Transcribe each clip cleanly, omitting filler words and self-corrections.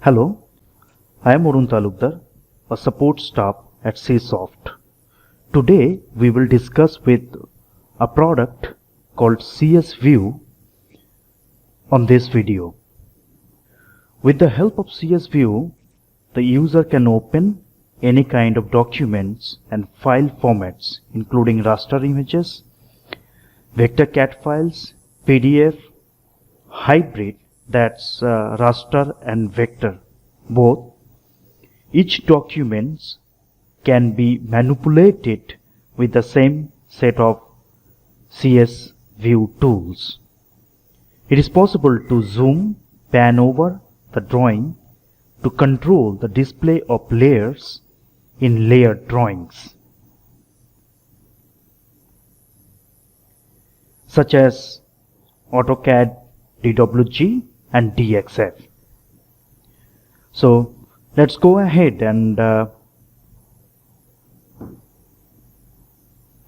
Hello, I am Untitled, a support staff at CSoft. Today we will discuss with a product called CSView on this video. With the help of CSView, the user can open any kind of documents and file formats including raster images, vector CAD files, PDF, hybrid, that's raster and vector both. Each document can be manipulated with the same set of CSView tools. It is possible to zoom, pan over the drawing to control the display of layers in layered drawings, such as AutoCAD, DWG and DXF. So let's go ahead and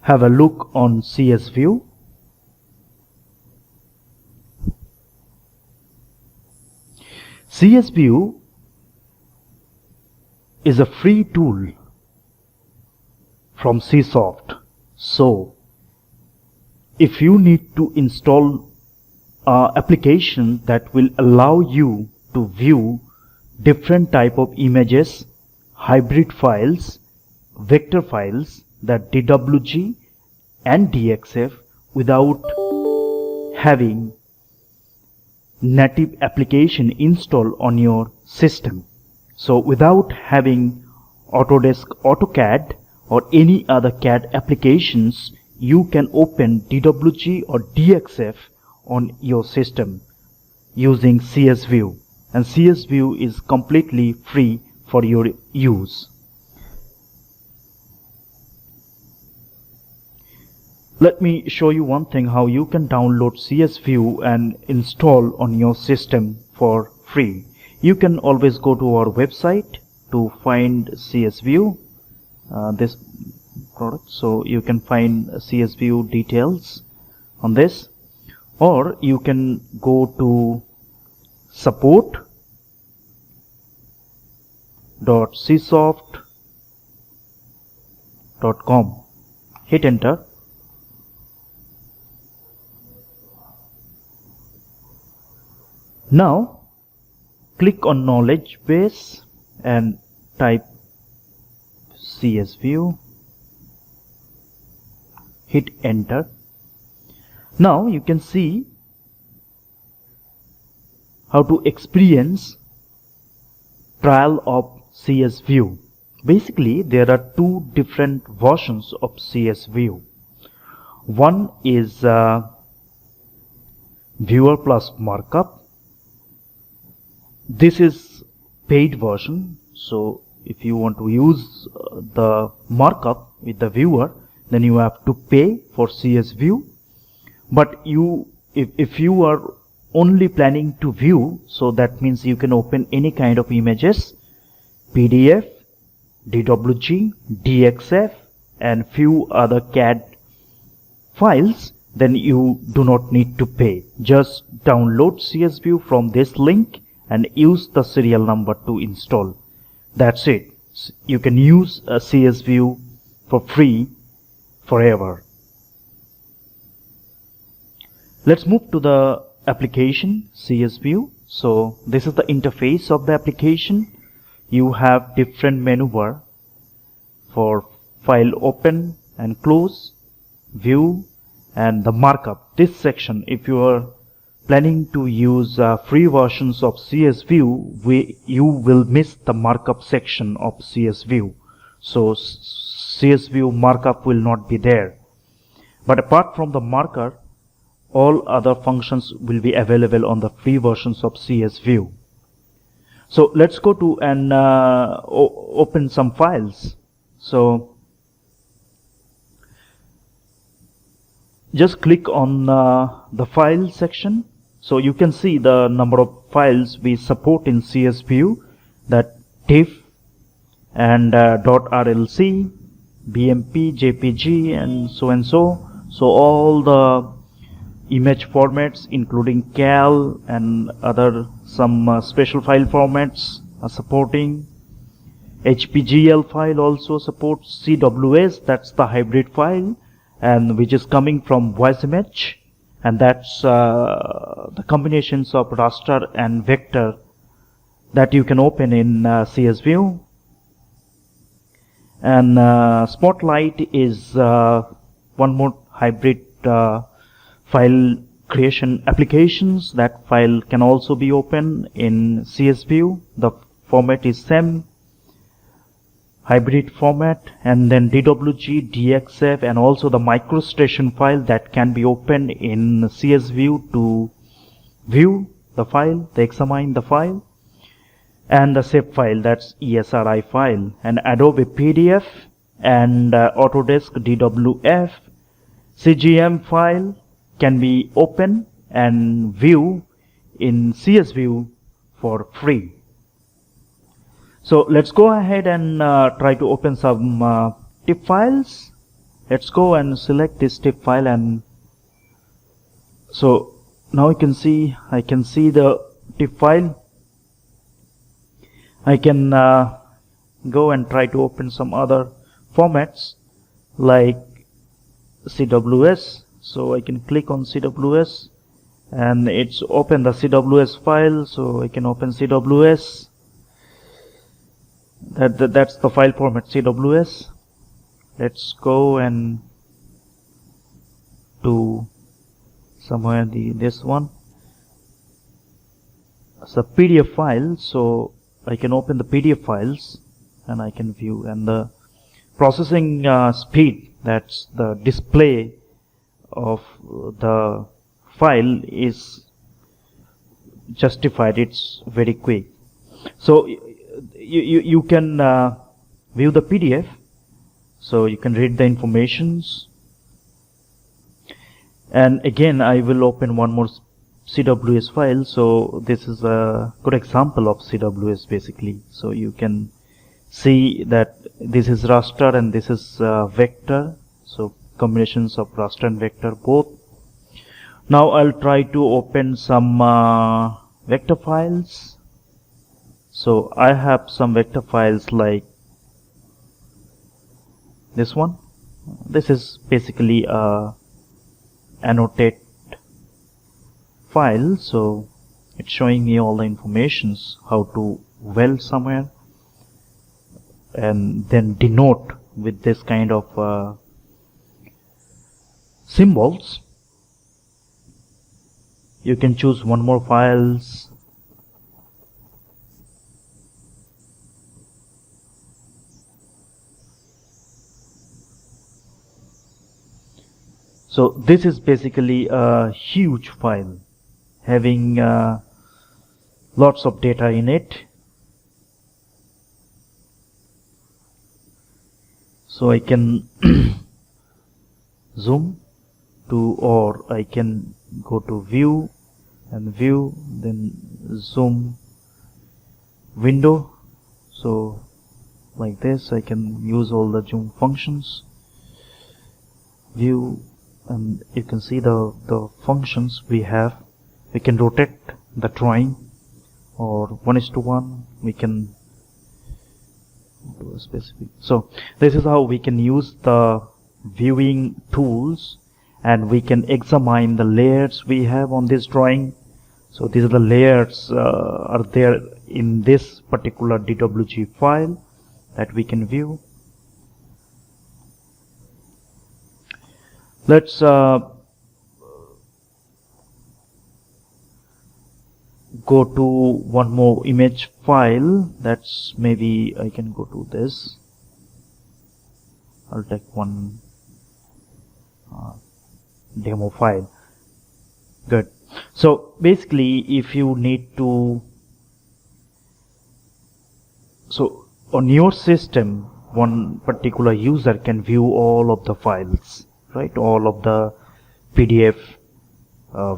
have a look on CSView. CSView is a free tool from CSoft. So if you need to install an application that will allow you to view different type of images, hybrid files, vector files, that DWG and DXF, without having native application installed on your system. So without having Autodesk AutoCAD or any other CAD applications, you can open DWG or DXF on your system using CSView, and CSView is completely free for your use. Let me show you one thing, how you can download CSView and install on your system for free. You can always go to our website to find CSView, this product. So you can find CSView details on this, or you can go to support.csoft.com, hit enter. Now click on knowledge base and type CSView, hit enter. Now you can see how to experience trial of CSView. Basically there are two different versions of CSView. One is viewer plus markup. This is paid version, so if you want to use the markup with the viewer, then you have to pay for CSView. But if you are only planning to view, so that means you can open any kind of images, PDF, DWG, DXF and few other CAD files, then you do not need to pay. Just download CSView from this link and use the serial number to install. That's it. You can use a CSView for free forever. Let's move to the application CSView. So this is the interface of the application. You have different menu bar for file open and close, view and the markup. This section, if you are planning to use free versions of CSView, you will miss the markup section of CSView. So CSView markup will not be there. But apart from the marker, all other functions will be available on the free versions of CSView. So let's go to and open some files. So just click on the file section. So you can see the number of files we support in CSView, that TIFF and .rlc, BMP, JPG and so. So all the image formats including cal and other some special file formats supporting. HPGL file also supports CWS, that's the hybrid file, and which is coming from voice image, and that's the combinations of raster and vector that you can open in CSView. And Spotlight is one more hybrid file creation applications. That file can also be opened in CSView. The format is SEM hybrid format, and then DWG, DXF, and also the MicroStation file that can be opened in CSView to view the file, to examine the file, and the zip file, that's ESRI file, and Adobe PDF and Autodesk DWF CGM file can be opened and view in CSView for free. So let's go ahead and try to open some TIFF files. Let's go and select this TIFF file, and so now you can see, I can see the TIFF file. I can go and try to open some other formats like CWS. So I can click on CWS and it's open the CWS file, so I can open CWS. That's the file format, CWS. Let's go and to somewhere this one. It's a PDF file, so I can open the PDF files and I can view, and the processing speed, that's the display of the file, is justified. It's very quick. So you can view the PDF, so you can read the informations. And again, I will open one more CWS file. So this is a good example of CWS basically. So you can see that this is raster and this is vector, so combinations of raster and vector both. Now I'll try to open some vector files. So I have some vector files like this one. This is basically a annotate file, so it's showing me all the informations, how to weld somewhere and then denote with this kind of symbols. You can choose one more files. So this is basically a huge file having lots of data in it. So I can zoom to, or I can go to view and view, then zoom window. So like this I can use all the zoom functions, view, and you can see the functions we have. We can rotate the drawing, or 1:1 we can do a specific. So this is how we can use the viewing tools, and we can examine the layers we have on this drawing. So these are the layers are there in this particular DWG file that we can view. Let's go to one more image file. That's, maybe I can go to this. I'll take one demo file. Good. So basically, if you need to, so on your system, one particular user can view all of the files, right? All of the PDF,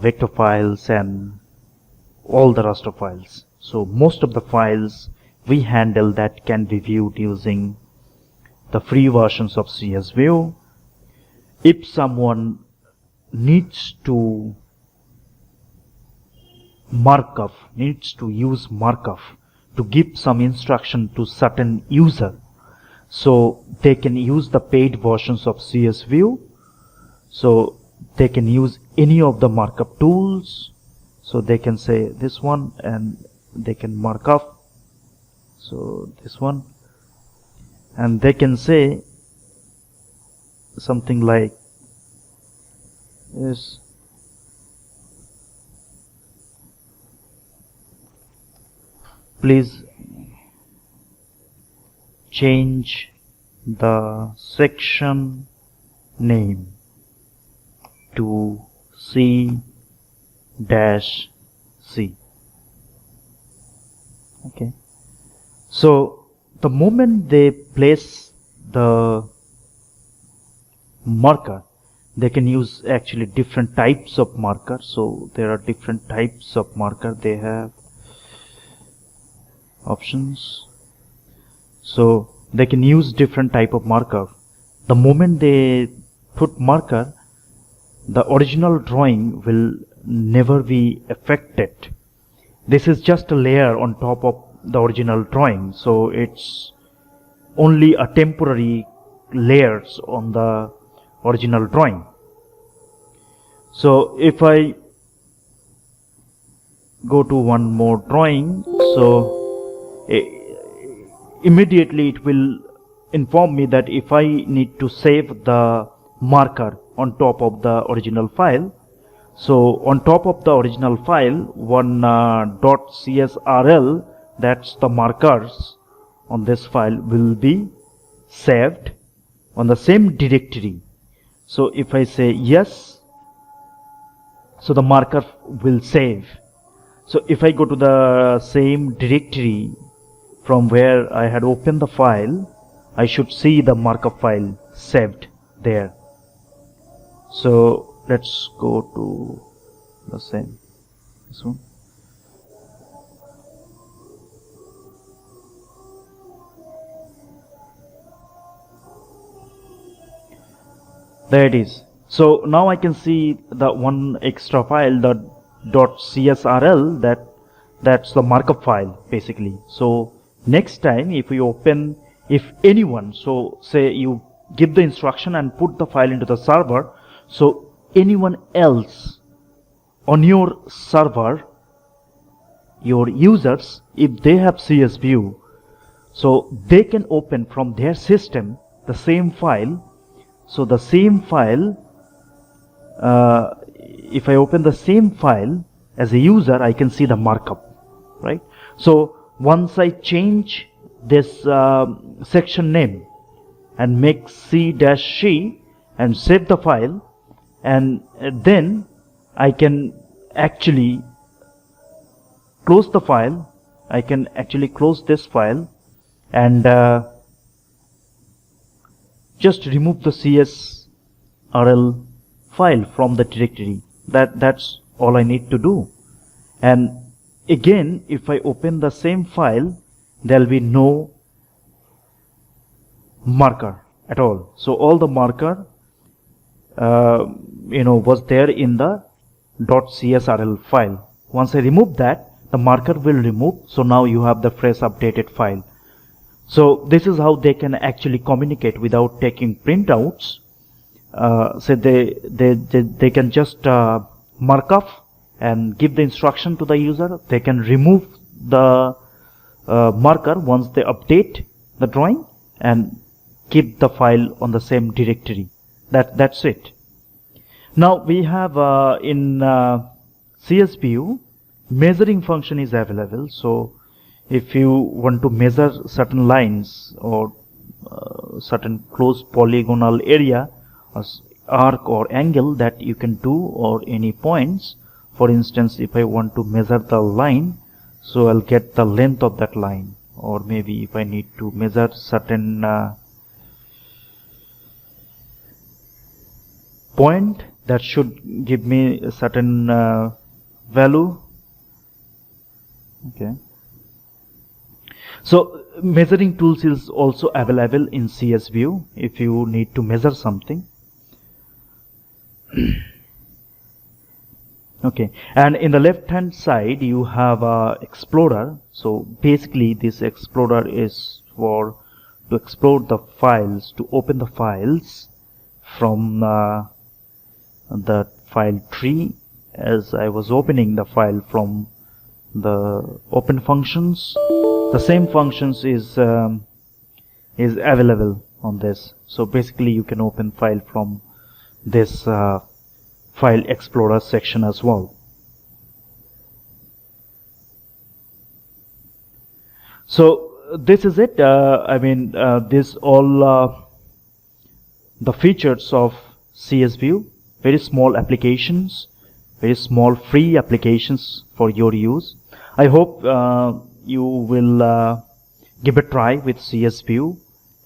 vector files, and all the raster files. So most of the files we handle that can be viewed using the free versions of CSView. If someone needs to use markup to give some instruction to certain user. So they can use the paid versions of CSView. So they can use any of the markup tools. So they can say this one and they can mark up. So this one, and they can say something like this. Please change the section name to C-C. Okay. So the moment they place the marker, they can use actually different types of marker. So there are different types of marker. They have options. So they can use different type of marker. The moment they put marker, the original drawing will never be affected. This is just a layer on top of the original drawing, so it's only a temporary layers on the original drawing. So if I go to one more drawing, so immediately it will inform me that if I need to save the marker on top of the original file, so on top of the original file, one .csrl, that's the markers on this file, will be saved on the same directory. So if I say yes, so the marker will save. So if I go to the same directory from where I had opened the file, I should see the markup file saved there. So let's go to the same, this one. There it is. So now I can see the one extra file, the .csrl, that's the markup file basically. So next time if we open, if anyone, so say you give the instruction and put the file into the server, so anyone else on your server, your users, if they have CSView, so they can open from their system the same file. So the same file, if I open the same file as a user, I can see the markup, right? So once I change this section name and make C-C and save the file, and then I can actually close the file. I can actually close this file and just remove the CSRL file from the directory. That's all I need to do. And again, if I open the same file, there will be no marker at all. So all the marker was there in the .csrl file. Once I remove that, the marker will remove. So now you have the fresh updated file. So this is how they can actually communicate without taking printouts. So they can just mark up and give the instruction to the user. They can remove the marker once they update the drawing and keep the file on the same directory. That's it. Now we have in CSView, measuring function is available. So if you want to measure certain lines or certain closed polygonal area, or arc or angle, that you can do, or any points. For instance, if I want to measure the line, so I'll get the length of that line, or maybe if I need to measure certain point, that should give me a certain value. Okay. So measuring tools is also available in CSView if you need to measure something. Okay, and in the left hand side you have a explorer. So basically this explorer is for to explore the files, to open the files from the file tree, as I was opening the file from the open functions. The same functions is available on this. So basically you can open file from this file explorer section as well. So this is it. This all the features of CSView. Very small applications, very small free applications for your use. I hope you will give a try with CSView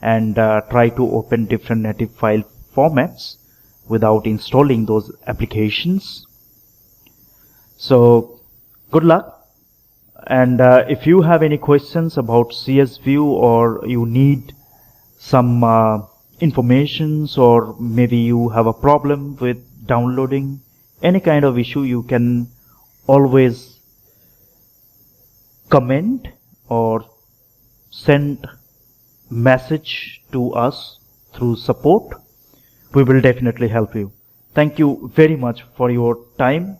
and try to open different native file formats without installing those applications. So good luck, and if you have any questions about CSView, or you need some informations, or maybe you have a problem with downloading, any kind of issue, you can always comment or send message to us through support. We will definitely help you. Thank you very much for your time.